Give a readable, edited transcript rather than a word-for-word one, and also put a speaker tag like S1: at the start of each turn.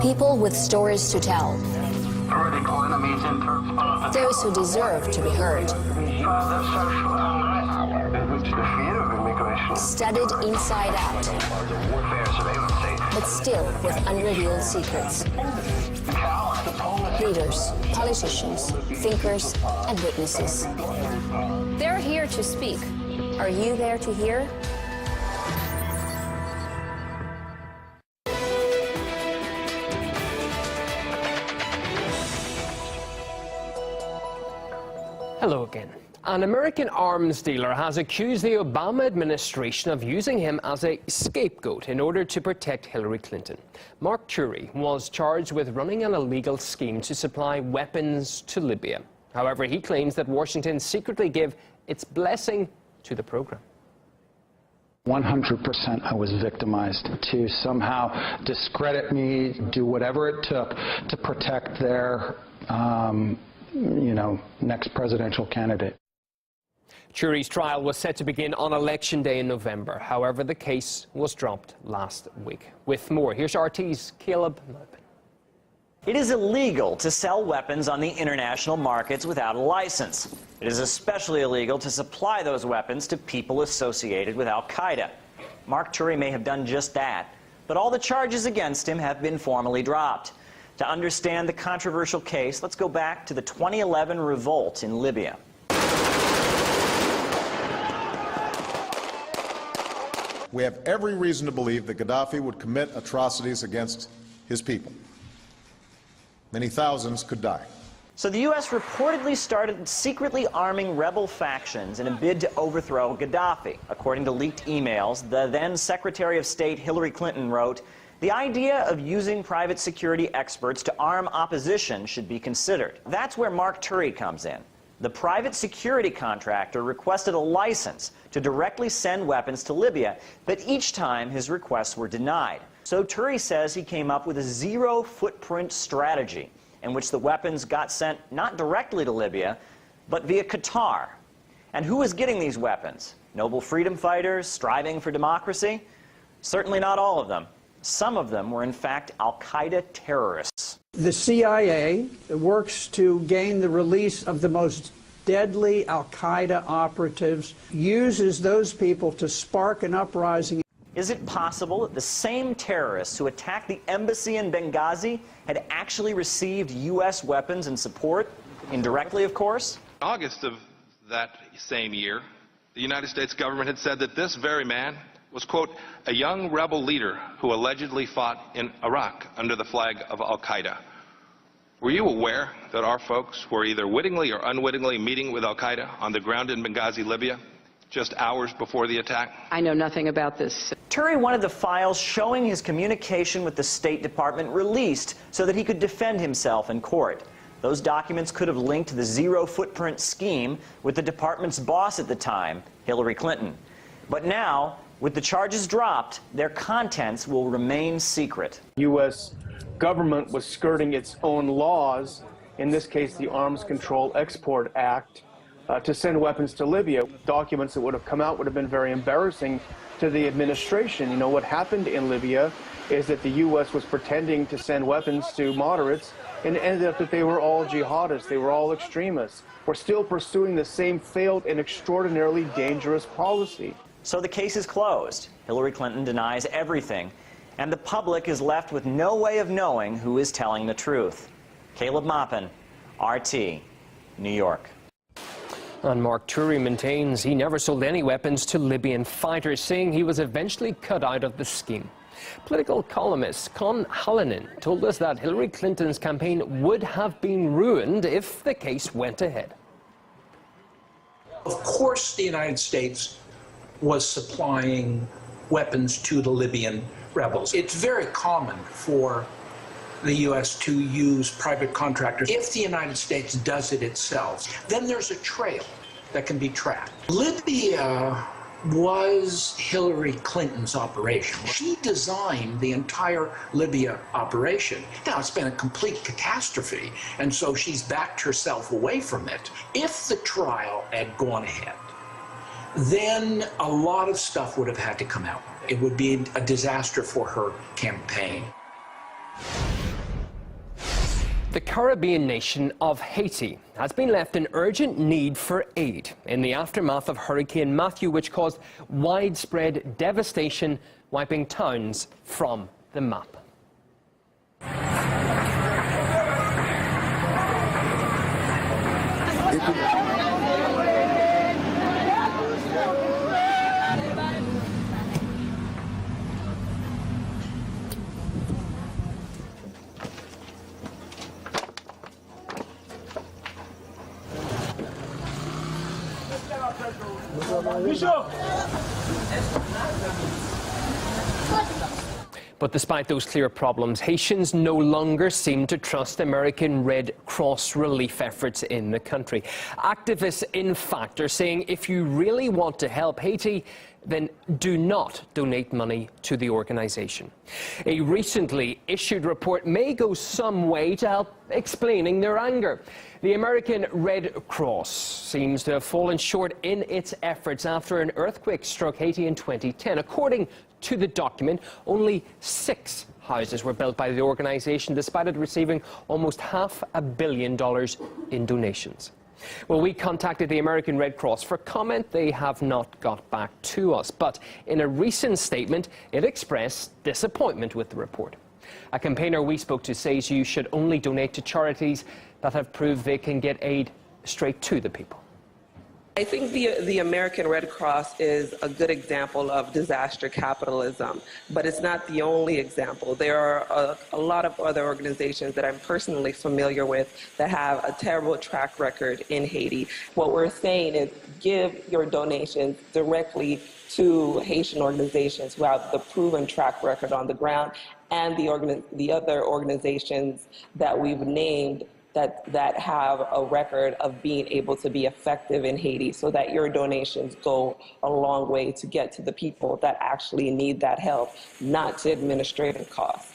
S1: People with stories to tell. Those who deserve to be heard. Studied inside out, but still with unrevealed secrets. Leaders, politicians, thinkers, and witnesses. They're here to speak. Are you there to hear?
S2: Hello again. An American arms dealer has accused the Obama administration of using him as a scapegoat in order to protect Hillary Clinton. Mark Turi was charged with running an illegal scheme to supply weapons to Libya. However, he claims that Washington secretly gave its blessing to the program.
S3: 100% I was victimized to somehow discredit me, do whatever it took to protect their, next presidential candidate.
S2: Turi's trial was set to begin on Election Day in November. However, the case was dropped last week. With more, here's RT's Caleb Maupin.
S4: It is illegal to sell weapons on the international markets without a license. It is especially illegal to supply those weapons to people associated with Al-Qaeda. Mark Turi may have done just that, but all the charges against him have been formally dropped. To understand the controversial case, let's go back to the 2011 revolt in Libya.
S5: We have every reason to believe that Gaddafi would commit atrocities against his people. Many thousands could die.
S4: So the U.S. reportedly started secretly arming rebel factions in a bid to overthrow Gaddafi. According to leaked emails, the then Secretary of State Hillary Clinton wrote, "The idea of using private security experts to arm opposition should be considered." That's where Mark Turi comes in. The private security contractor requested a license to directly send weapons to Libya, but each time his requests were denied. So Turi says he came up with a zero-footprint strategy in which the weapons got sent not directly to Libya, but via Qatar. And who is getting these weapons? Noble freedom fighters striving for democracy? Certainly not all of them. Some of them were, in fact, Al-Qaeda terrorists.
S6: The CIA works to gain the release of the most deadly Al-Qaeda operatives, uses those people to spark an uprising.
S4: Is it possible that the same terrorists who attacked the embassy in Benghazi had actually received U.S. weapons and support? Indirectly, of course.
S7: In August of that same year, the United States government had said that this very man was, quote, a young rebel leader who allegedly fought in Iraq under the flag of Al-Qaeda. Were you aware that our folks were either wittingly or unwittingly meeting with Al-Qaeda on the ground in Benghazi, Libya, just hours before the attack?
S8: I know nothing about this.
S4: Turi wanted the files showing his communication with the State Department released so that he could defend himself in court. Those documents could have linked the zero-footprint scheme with the department's boss at the time, Hillary Clinton. But now, with the charges dropped, their contents will remain secret.
S9: U.S. government was skirting its own laws, in this case the Arms Control Export Act, to send weapons to Libya. Documents that would have come out would have been very embarrassing to the administration. You know, what happened in Libya is that the U.S. was pretending to send weapons to moderates, and it ended up that they were all jihadists, they were all extremists. We're still pursuing the same failed and extraordinarily dangerous policy.
S4: So the case is closed. Hillary Clinton denies everything, and the public is left with no way of knowing who is telling the truth. Caleb Maupin, RT, New York.
S2: And Mark Turi maintains he never sold any weapons to Libyan fighters, saying he was eventually cut out of the scheme. Political columnist Con Hallinan told us that Hillary Clinton's campaign would have been ruined if the case went ahead.
S10: Of course, the United States was supplying weapons to the Libyan rebels. It's very common for the U.S. to use private contractors. If the United States does it itself, then there's a trail that can be tracked. Libya was Hillary Clinton's operation. She designed the entire Libya operation. Now, it's been a complete catastrophe, and so she's backed herself away from it. If the trial had gone ahead, then a lot of stuff would have had to come out. It would be a disaster for her campaign.
S2: The Caribbean nation of Haiti has been left in urgent need for aid in the aftermath of Hurricane Matthew, which caused widespread devastation, wiping towns from the map. But despite those clear problems, Haitians no longer seem to trust American Red Cross relief efforts in the country. Activists, in fact, are saying if you really want to help Haiti, then do not donate money to the organization. A recently issued report may go some way to help explaining their anger. The American Red Cross seems to have fallen short in its efforts after an earthquake struck Haiti in 2010. According to the document, only 6 houses were built by the organization, despite it receiving almost $500 million in donations. Well, we contacted the American Red Cross for comment. They have not got back to us. But in a recent statement, it expressed disappointment with the report. A campaigner we spoke to says you should only donate to charities that have proved they can get aid straight to the people.
S8: I think the American Red Cross is a good example of disaster capitalism, but it's not the only example. There are a lot of other organizations that I'm personally familiar with that have a terrible track record in Haiti. What we're saying is give your donations directly to Haitian organizations who have the proven track record on the ground, and the other organizations that we've named that have a record of being able to be effective in Haiti, so that your donations go a long way to get to the people that actually need that help, not to administrative costs.